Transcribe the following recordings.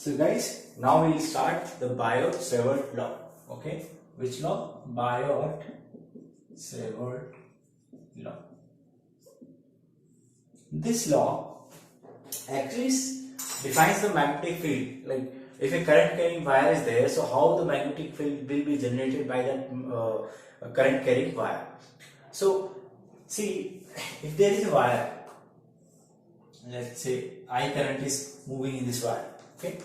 So guys, now we'll start the Biot-Savart law. Okay, which law? Biot-Savart law. This law actually defines the magnetic field. Like if a current carrying wire is there, so how the magnetic field will be generated by that current carrying wire. So see, if there is a wire, let's say I current is moving in this wire. Okay,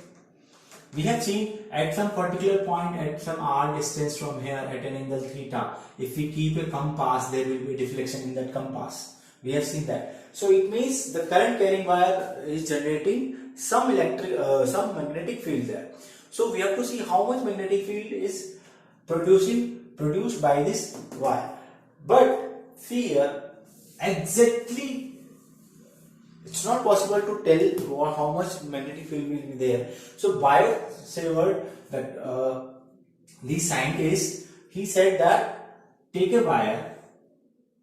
we have seen at some particular point at some r distance from here at an angle theta, if we keep a compass, there will be deflection in that compass. We have seen that. So it means the current carrying wire is generating some magnetic field there. So we have to see how much magnetic field is produced by this wire. But see here, exactly it's not possible to tell how much magnetic field will be there. So Biot-Savart, that the scientist, he said that take a wire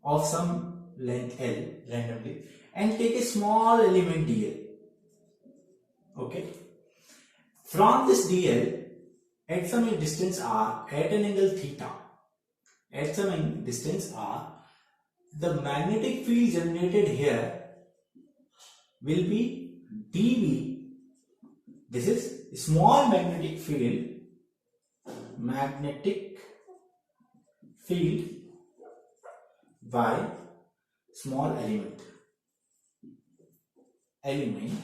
of some length L randomly and take a small element dl. Okay, from this dl at some distance r at an angle theta, at some distance r, the magnetic field generated here will be dB. This is small magnetic field by small element.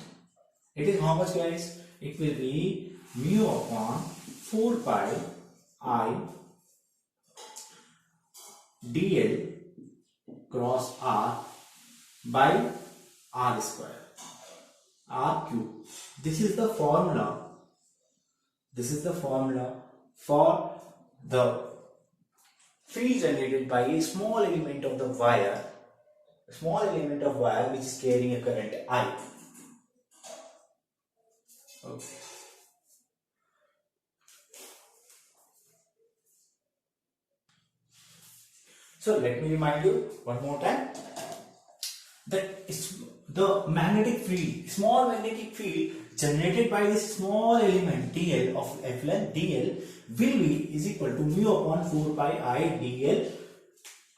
It is how much, guys? It will be mu upon 4 pi I dl cross r by r square, r cube. This is the formula. For the field generated by a small element of the wire, which is carrying a current I. Okay. So let me remind you one more time that the magnetic field, small magnetic field generated by this small element dl of f length dl will be is equal to mu upon 4 pi I dl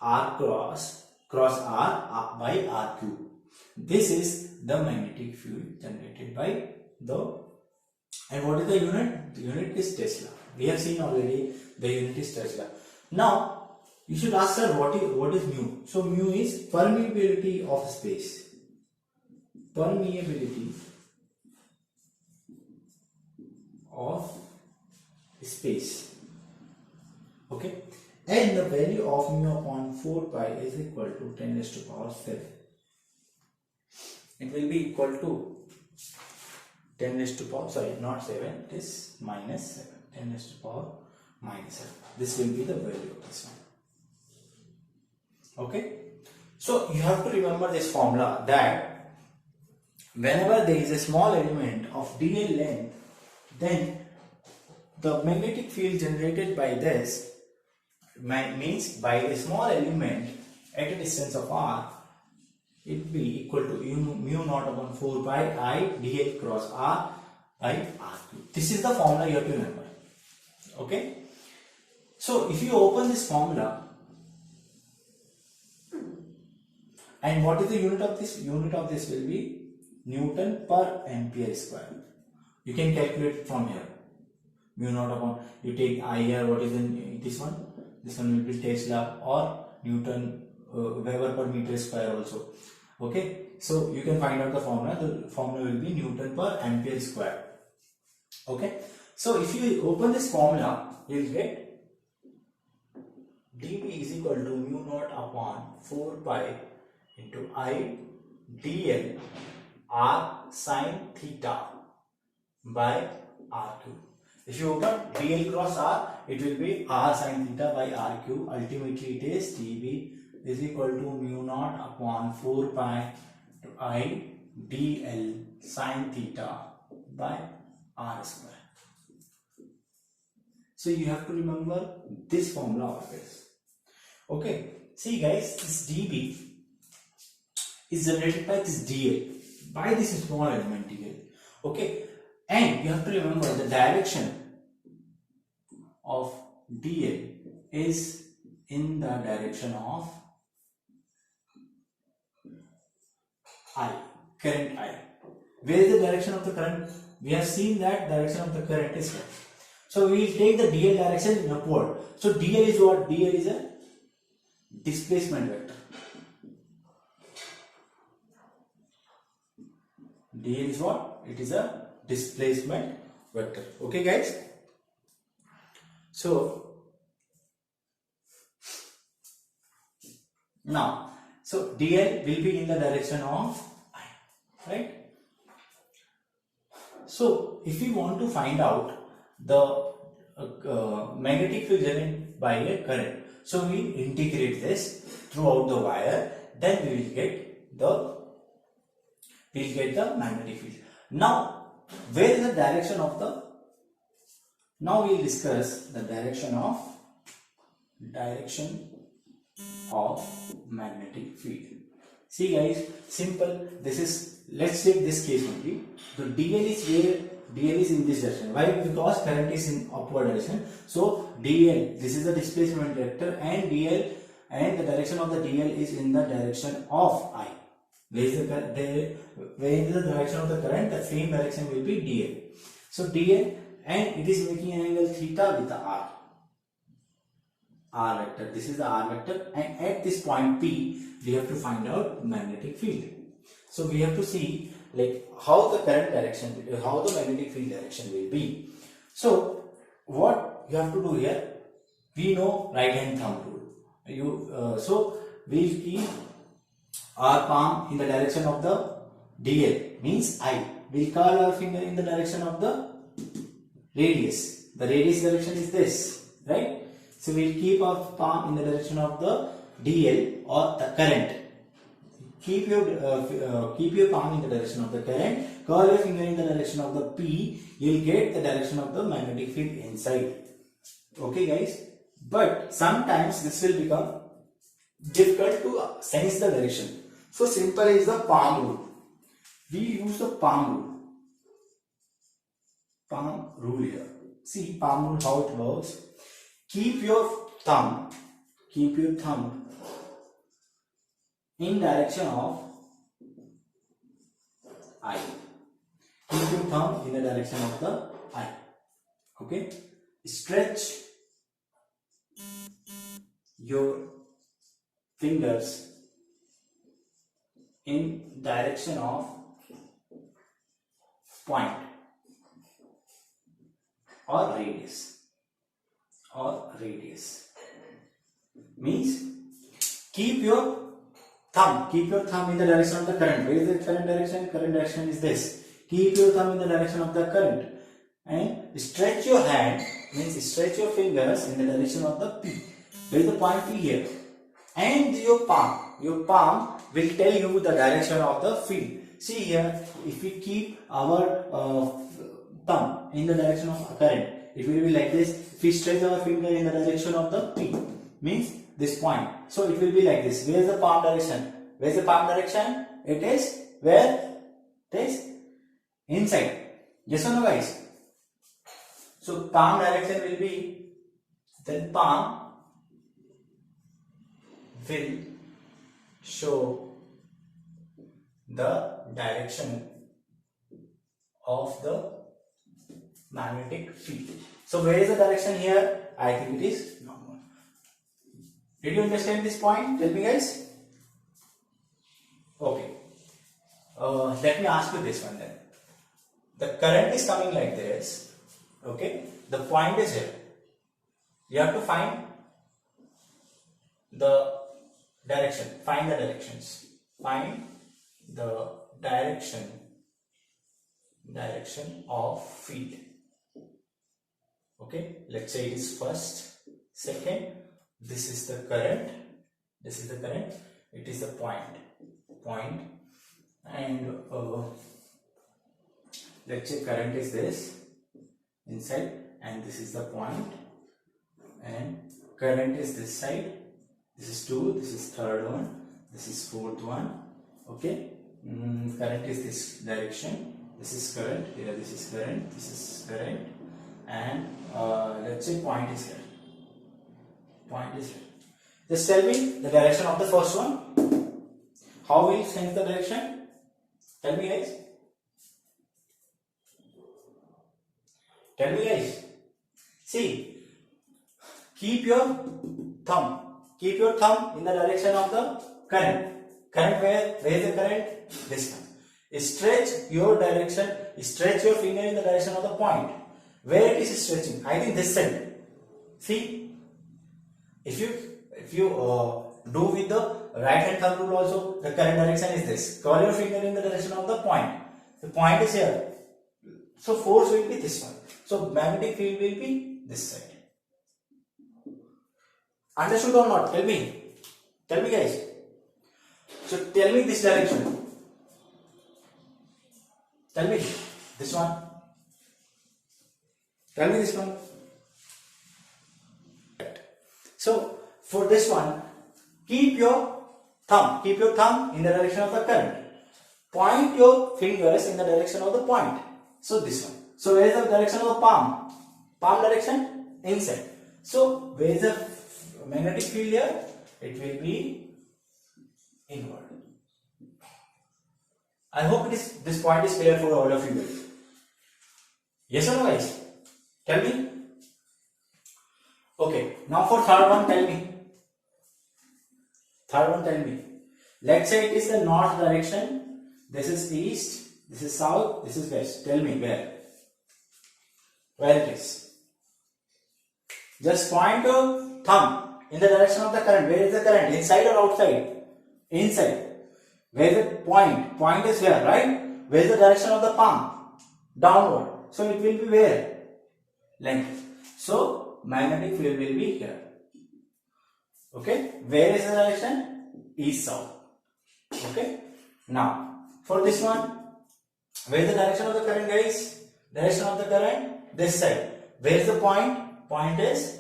r cross r by r cube. This is the magnetic field generated by the, and what is the unit? The unit is Tesla. We have seen already the unit is Tesla. Now you should ask, sir, what is mu? So mu is permeability of space. Permeability of space. Okay, and the value of mu upon 4 pi is equal to 10 raised to power 7. It will be equal to 10 raised to power, sorry, not 7, it is minus 7. 10 raised to power minus 7. This will be the value of this one. Okay, so you have to remember this formula that whenever there is a small element of dl length, then the magnetic field generated by this means by a small element at a distance of r, it will be equal to mu naught upon 4 pi I dl cross r by r cube. This is the formula you have to remember. Okay, so if you open this formula, and what is the unit of this? Unit of this will be Newton per ampere square. You can calculate it from here. Mu naught upon, you take I here, what is in this one? This one will be Tesla or Newton Weber per meter square also. Okay, so you can find out the formula. The formula will be Newton per ampere square. Okay, so if you open this formula, you will get dB is equal to mu naught upon 4 pi into I dl r sin theta by r cube. If you open dl cross r, it will be r sin theta by r cube. Ultimately it is dB is equal to mu naught upon 4 pi to I dl sin theta by r square. So you have to remember this formula always. Okay, see guys, this dB is generated by this dl, by this small element dl. Okay, And you have to remember the direction of dl is in the direction of I, current I. Where is the direction of the current? We have seen that direction of the current is here. So we will take the dl direction upward. So dl is what? dl is a displacement vector. dl is what? It is a displacement vector. Okay guys? So now, so dl will be in the direction of I, right? So if we want to find out the magnetic field generated by a current, so we integrate this throughout the wire, then we will get the magnetic field. Now, where is the direction of the? Now we will discuss the direction of magnetic field. See guys, simple. This is, let's take this case only. The dl is where? dl is in this direction. Why? Because current is in upward direction. So dl, this is the displacement vector, and dl, and the direction of the dl is in the direction of I. Where is the direction of the current? The same direction will be dl. So dl, and it is making an angle theta with the r vector. This is the r vector, and at this point P we have to find out magnetic field. So we have to see like how the current direction, how the magnetic field direction will be. So what you have to do here, we know right hand thumb rule. So we will keep our palm in the direction of the dl, means I. We will curl our finger in the direction of the radius. The radius direction is this, right? So we will keep our palm in the direction of the dl or the current. Keep your palm in the direction of the current. Curl your finger in the direction of the P. You will get the direction of the magnetic field inside. Okay, guys. But sometimes this will become difficult to sense the direction. So simple is the palm rule. We use the palm rule. Palm rule here. See palm rule how it works. Keep your thumb in direction of I. Keep your thumb in the direction of the I. Okay. Stretch your fingers in direction of point or radius. Means keep your thumb in the direction of the current. Where is the current direction? Current direction is this. Keep your thumb in the direction of the current and stretch your hand, means stretch your fingers in the direction of the P. Where is the point P here? And your palm will tell you the direction of the field. See here, if we keep our thumb in the direction of current, it will be like this. If we stretch our finger in the direction of the P, means this point. So it will be like this. Where is the palm direction? Where is the palm direction? It is where? It is inside. Yes or no, guys? So palm direction will be, then palm will show the direction of the magnetic field. So where is the direction here? I think it is normal. Did you understand this point? Tell me, guys. Okay. Let me ask you this one then. The current is coming like this. Okay. The point is here. You have to find the direction. Find the directions. Find the direction of field. Okay. Let's say it is first, second. This is the current. It is the point. And let's say current is this inside, and this is the point, and current is this side. This is 2, this is third one, this is fourth one. Okay. Current is this direction, This is current. Here this is current. This is current, and let's say point is here. Point is here. Just tell me the direction of the first one. How will it change the direction? Tell me, guys. Tell me, guys. See, keep your thumb in the direction of the current. Current where? Where is the current? This one. Stretch your direction, stretch your finger in the direction of the point. Where it is stretching? I think this side. See, if you do with the right hand thumb rule also, the current direction is this. Curl your finger in the direction of the point. The point is here. So force will be this one. So magnetic field will be this side. Understood or not? Tell me. Tell me, guys. So tell me this direction. Tell me this one. Tell me this one. So for this one, keep your thumb in the direction of the current. Point your fingers in the direction of the point. So this one. So where is the direction of the palm? Palm direction? Inside. So where is the magnetic field here? It will be inward. I hope this point is clear for all of you guys. Yes or no, guys? Tell me. Okay, now for third one, tell me. Third one, tell me. Let's say it is the north direction. This is east, this is south, this is west. Tell me where. Where it is. Just point your thumb in the direction of the current. Where is the current? Inside or outside? Inside. Where is the point? Point is here, right? Where is the direction of the palm? Downward. So it will be where? Length. So magnetic field will be here. Okay. Where is the direction? East, south. Okay. Now for this one, where is the direction of the current, guys? Direction of the current? This side. Where is the point? Point is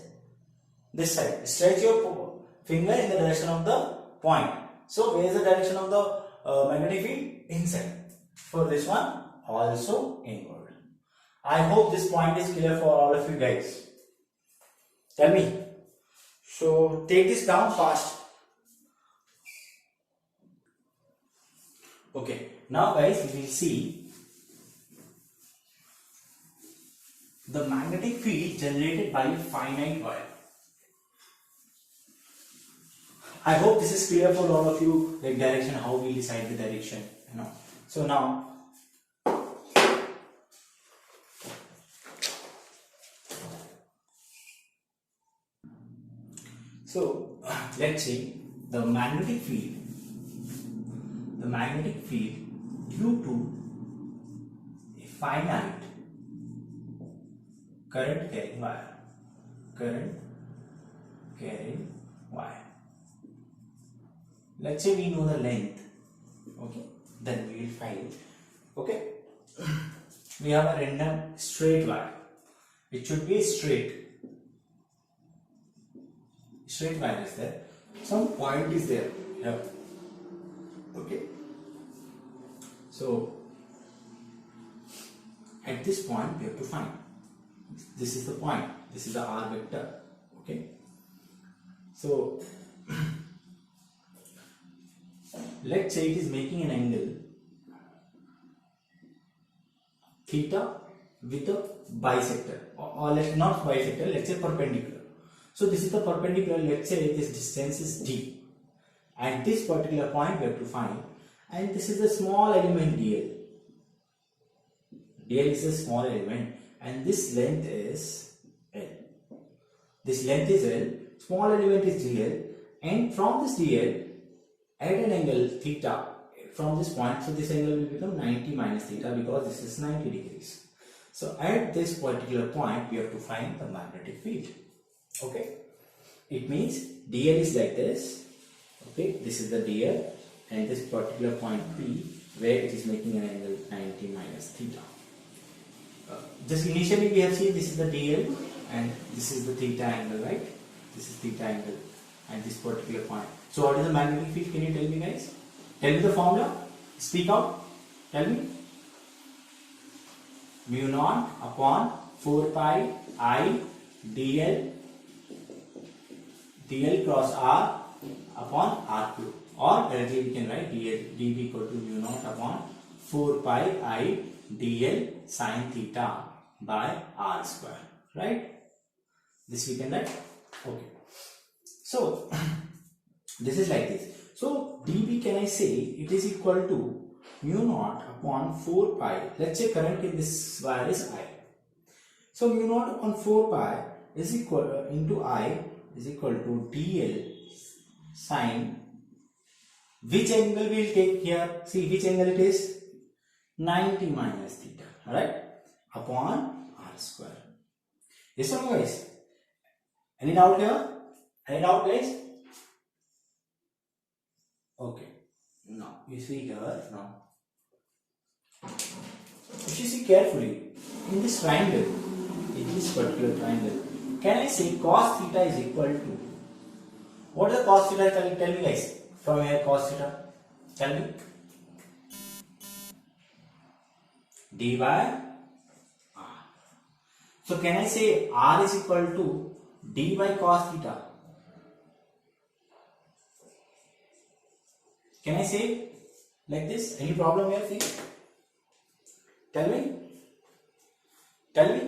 this side. Stretch your finger in the direction of the point. So where is the direction of the magnetic field? Inside. For this one, also inward. I hope this point is clear for all of you guys. Tell me. So take this down fast. Okay. Now guys, we will see the magnetic field generated by a finite wire. I hope this is clear for all of you, like direction, how we decide the direction, you know. So now, let's say the magnetic field due to a finite current carrying wire. Let's say we know the length, okay, then we will find it. Okay, we have a random straight wire. It should be straight wire is there. Some point is there here. Okay, so at this point we have to find. This is the point. This is the R vector. Okay, so let's say it is making an angle theta with a bisector, or let's not bisector, let's say perpendicular. So this is the perpendicular. Let's say this distance is d. At this particular point we have to find, and this is a small element dl. dl is a small element, and this length is l. This length is l. Small element is dl, and from this dl, add an angle theta from this point. So this angle will become 90 minus theta, because this is 90 degrees. So at this particular point we have to find the magnetic field. Okay, it means dl is like this. Okay, this is the dl, and this particular point P, where it is making an angle 90 minus theta. Just initially we have seen this is the dl and this is the theta angle, right? This is theta angle at this particular point. So what is the magnetic field? Can you tell me, guys? Tell me the formula. Speak out. Tell me. mu naught upon 4 pi I dl cross r upon r cube, or directly we can write dv equal to mu naught upon 4 pi I dl sin theta by r square, right? This we can write. Okay, so this is like this. So dv, can I say it is equal to mu naught upon 4 pi. Let's say current in this wire is I. So mu naught upon 4 pi is equal into I is equal to dl sin, which angle we will take here? See which angle it is? 90 minus theta, alright, upon r square. Yes or no, guys? Any doubt here? Any doubt, guys? Okay. Now you see here. Now if you see carefully in this triangle, in this particular triangle, can I say cos theta is equal to, what is the cos theta? Tell me, guys, from here cos theta, tell me. D by r. So can I say r is equal to d by cos theta? Can I say like this? Any problem here? See? Tell me. Tell me.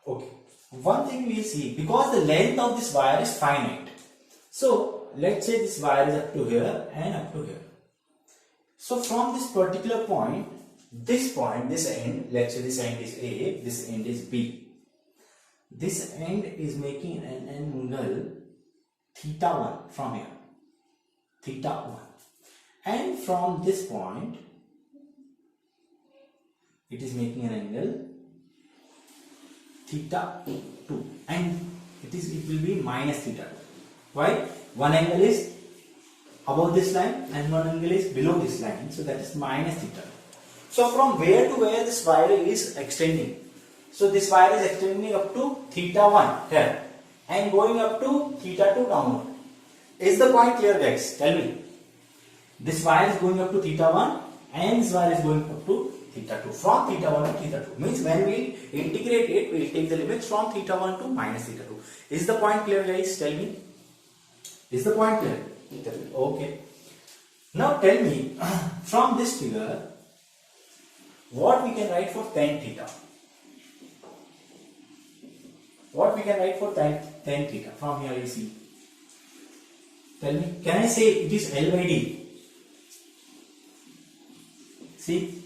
Okay. One thing we will see, because the length of this wire is finite. So let's say this wire is up to here and up to here. So from this particular point, this end, let's say this end is A, this end is B. This end is making an angle theta 1 from here. Theta 1. And from this point, it is making an angle theta 2. And it will be minus theta 2. Why? One angle is above this line and one angle is below this line. So that is minus theta. So from where to where this wire is extending? So this wire is extending up to theta 1 here and going up to theta 2 downward. Is the point clear, guys? Tell me. This wire is going up to theta 1 and this wire is going up to theta 2. From theta 1 to theta 2. Means when we integrate it, we will take the limits from theta 1 to minus theta 2. Is the point clear, guys? Tell me. Is the point clear? Okay. Now tell me, from this figure, what we can write for tan theta? What we can write for tan theta? From here you see. Tell me, can I say it is L by D? See?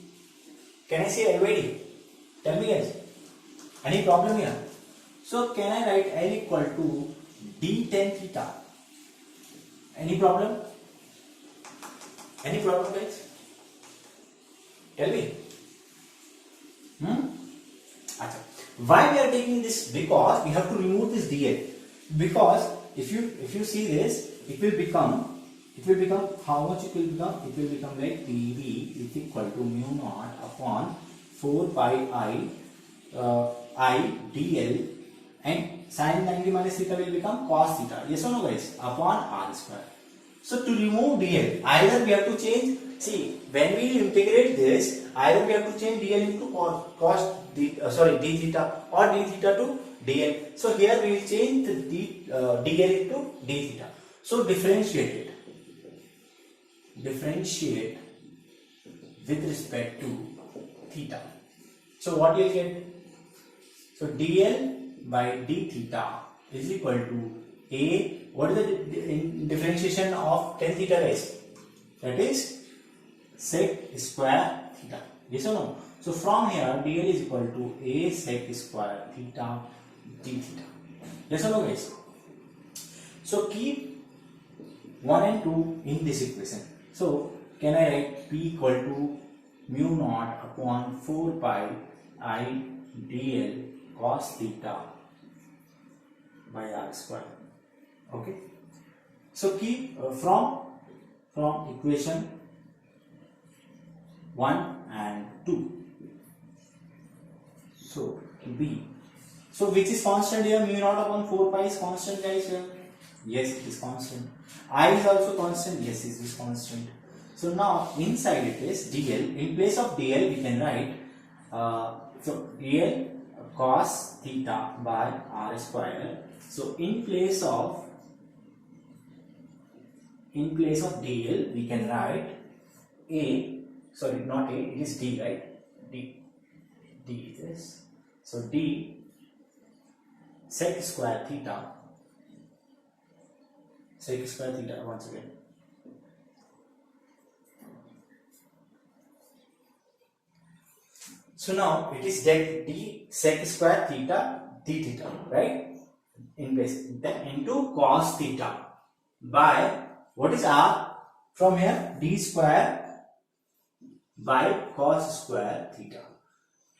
Can I say L by D? Tell me, guys. Any problem here? So can I write L equal to D tan theta? Any problem? Any problem, guys? Tell me. Why we are taking this? Because we have to remove this dl. Because if you see this, it will become how much it will become? It will become like dv is equal to mu naught upon 4 pi I dl, and sin 90 minus theta will become cos theta. Yes or no, guys? Upon r square. So to remove dl, either we have to change. See, when we integrate this, either we have to change dl into cos d theta or d theta to dl. So here we will change the dl into d theta. So differentiate it. Differentiate with respect to theta. So what you will get? So dl by d theta is equal to a. What is the differentiation of tan theta, guys? That is sec square theta. Yes or no? So from here dl is equal to a sec square theta d theta. Yes or no, guys? So keep 1 and 2 in this equation. So can I write p equal to mu naught upon 4 pi I dl cos theta by r square. Okay. So keep from equation 1 and 2. So b. So which is constant here? Mu naught upon 4 pi is constant, guys, here. Yes, it is constant. I is also constant. Yes, it is constant. So now inside it is dl. In place of dl we can write So real cos theta by r square. So in place of dl we can write a, sorry not a, it is d, right? D is this. So d sec square theta once again. So now it is d sec square theta d theta, right? In place, then into cos theta by what is r from here? D square by cos square theta.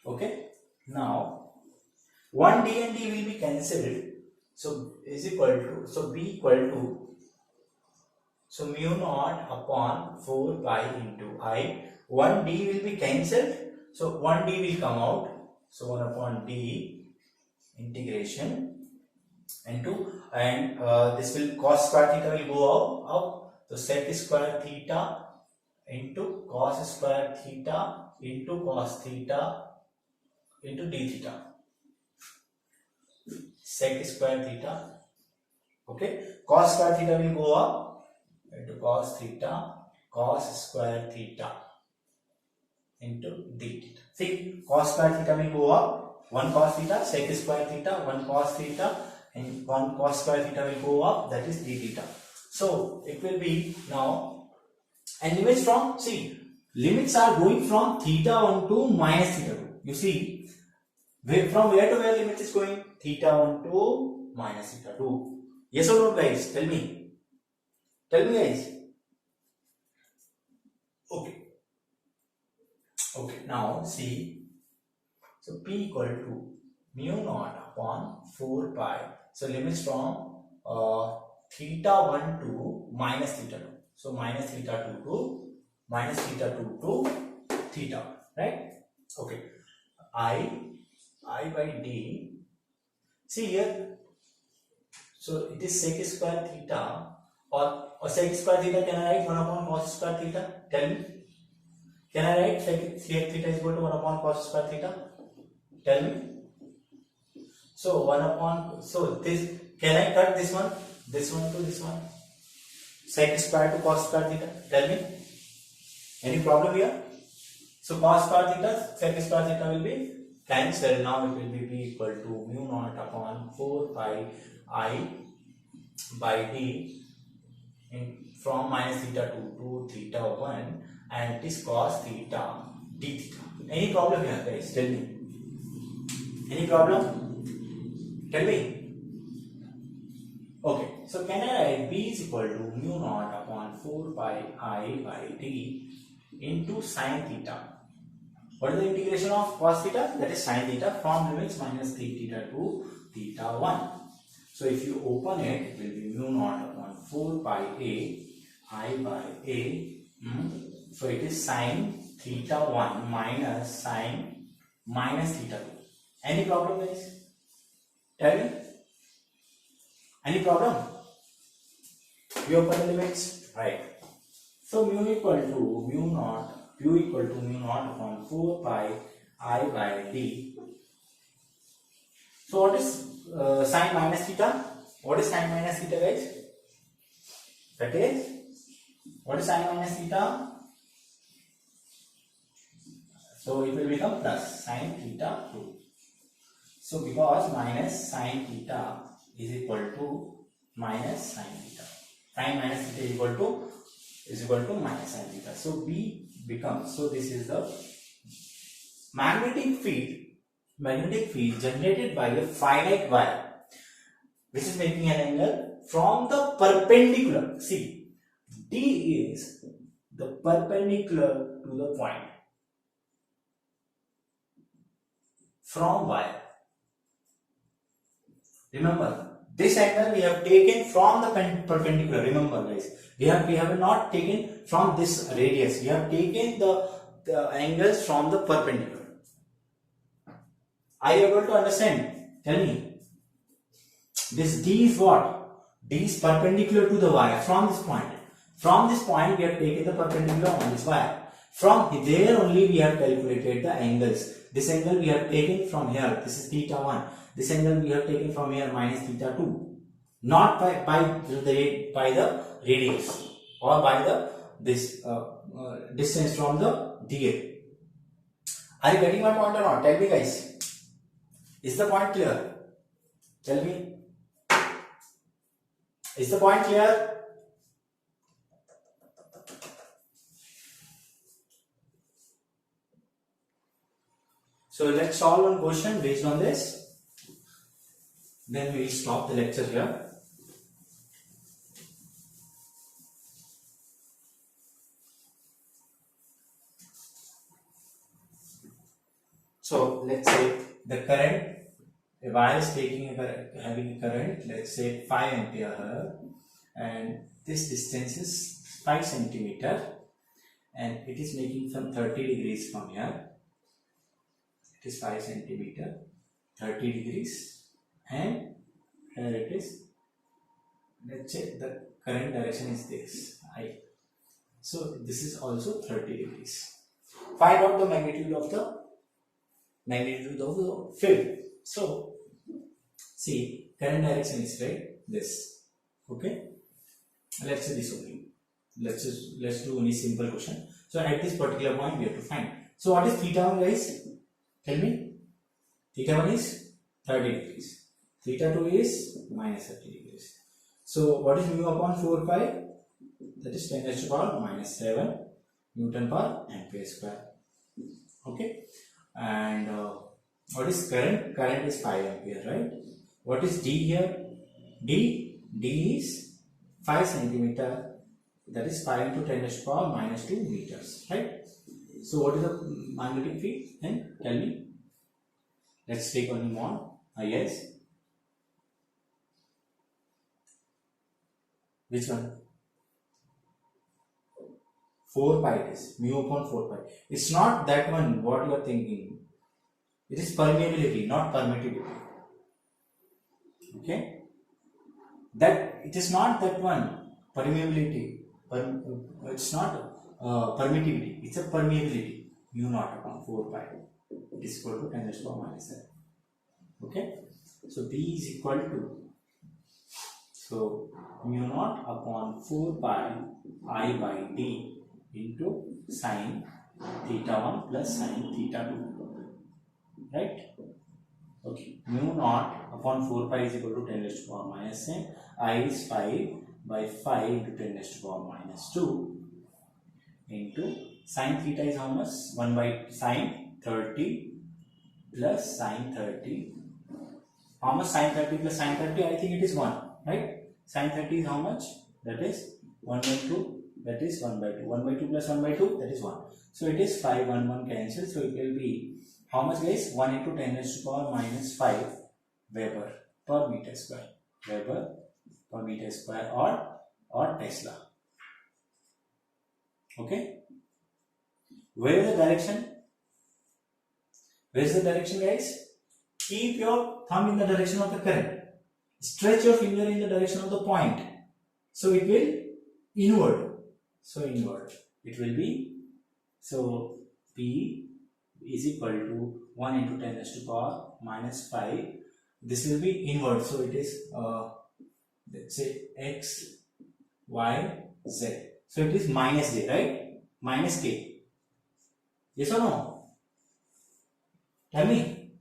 Okay. Now 1 d and d will be cancelled. So is equal to, so b equal to, so mu naught upon 4 pi into I. 1 d will be cancelled. So 1 d will come out. So 1 upon d integration into, and this will cos square theta will go up. So sec square theta into cos square theta into cos theta into d theta. Sec square theta. Okay. Cos square theta will go up into cos theta, cos square theta into d theta. See, cos square theta will go up. 1 cos theta, sec square theta, 1 cos theta, and 1 cos square theta will go up, that is d theta. So it will be now, and limits from, see, limits are going from theta 1 to minus theta 2. You see, from where to where limit is going? Theta 1 to minus theta 2. Yes or no, guys? Tell me. Tell me, guys. Okay. Okay, now see. So P equal to mu naught upon 4 pi. So limits from theta 1 to minus theta 2. So minus theta 2 to minus theta 2 to theta, right? Okay. I by d. See here. So it is sec square theta, or sec square theta. Can I write 1 upon cos square theta? Tell me. Can I write sec theta is equal to 1 upon cos square theta? Tell me. So 1 upon, so this, can I cut this one to this one? Sec square to cos square theta. Tell me. Any problem here? So cos square theta, sec square theta will be cancelled. Now it will be p equal to mu naught upon 4 pi I by d from minus theta 2 to theta 1, and it is cos theta d theta. Any problem here, guys? Tell me. Any problem? Tell me. Okay, so can I write b is equal to mu naught upon 4 pi I by d into sin theta. What is the integration of cos theta? That is sin theta from limits minus theta to theta 1. So if you open it, it will be mu naught upon 4 pi a I by a. So it is sin theta 1 minus sin minus theta 2. Any problem, guys? Tell me. Any problem? We open the limits, right? So mu equal to mu naught upon 4 pi I by d. So what is sin minus theta? What is sin minus theta, guys? That is, what is sin minus theta? So it will become plus sin theta 2. So because minus sin theta is equal to minus sin theta. Sin minus theta is equal to minus sin theta. So B becomes, so this is the magnetic field generated by a finite wire which is making an angle from the perpendicular. See, D is the perpendicular to the point from wire. Remember, this angle we have taken from the perpendicular. Remember, guys, we have not taken from this radius. We have taken the angles from the perpendicular. Are you able to understand? Tell me. This D is what? D is perpendicular to the wire from this point. From this point we have taken the perpendicular on this wire. From there only we have calculated the angles. This angle we have taken from here, this is theta 1. This angle we have taken from here minus theta 2. Not by the radius or by the distance from the DA. Are you getting my point or not? Tell me guys. Is the point clear? Tell me. Is the point clear? So let's solve one question based on this. Then we will stop the lecture here. So let's say the current, a wire is taking having a current, let's say 5 ampere here, and this distance is 5 centimeter, and it is making some 30 degrees from here. It is 5 centimeter, 30 degrees, and here it is. Let's say the current direction is this, I. So this is also 30 degrees. Find out the magnitude of the field. So see, current direction is this. Okay. Let's say this only. Let's do only simple question. So at this particular point we have to find. So what is theta 1 guys? Tell me. Theta 1 is 30 degrees. Theta 2 is minus 30 degrees. So what is mu upon 4 pi? That is 10 raised to power minus 7 Newton per ampere square. Okay. And what is current? Current is 5 ampere, right? What is D here? D is 5 centimeter. That is 5 into 10 raised to power minus 2 meters, right? So what is the magnetic field? Then tell me. Let's take only more. Yes. Which one? 4 pi it is. Mu upon 4 pi. It's not that one what you are thinking. It is permeability, not permittivity. Okay? That it is not that one. Permeability. It's not permittivity. It's a permeability. Mu naught upon 4 pi. It is equal to 10 raised to power minus 7. Okay? So B is equal to, so mu naught upon 4 pi I by D into sine theta 1 plus sine theta 2. Right? Okay. Mu naught upon 4 pi is equal to 10 raised to power minus 10. I is 5 by 5 into 10 raised to power minus 2 into sine theta is how much? 1 by sine 30 plus sine 30. How much sine 30 plus sine 30? I think it is 1. Right? Sine 30 is how much? That is 1 by 2. That is 1 by 2. 1 by 2 plus 1 by 2, that is 1. So it is 5, 1, 1 cancel. So it will be how much guys? 1 into 10 raised to power minus 5 Weber per meter square. Weber per meter square or Tesla. Okay? Where is the direction? Where is the direction guys? Keep your thumb in the direction of the current. Stretch your finger in the direction of the point. So it will inward. So inward. It will be, so P is equal to 1 into 10 raised to power minus 5. This will be inward. So it is, let's say X, Y, Z. So it is minus J, right? Minus K. Yes or no? Tell me.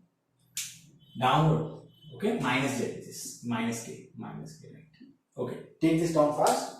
Downward. Okay, minus J. This is minus K, right? Okay, take this down fast.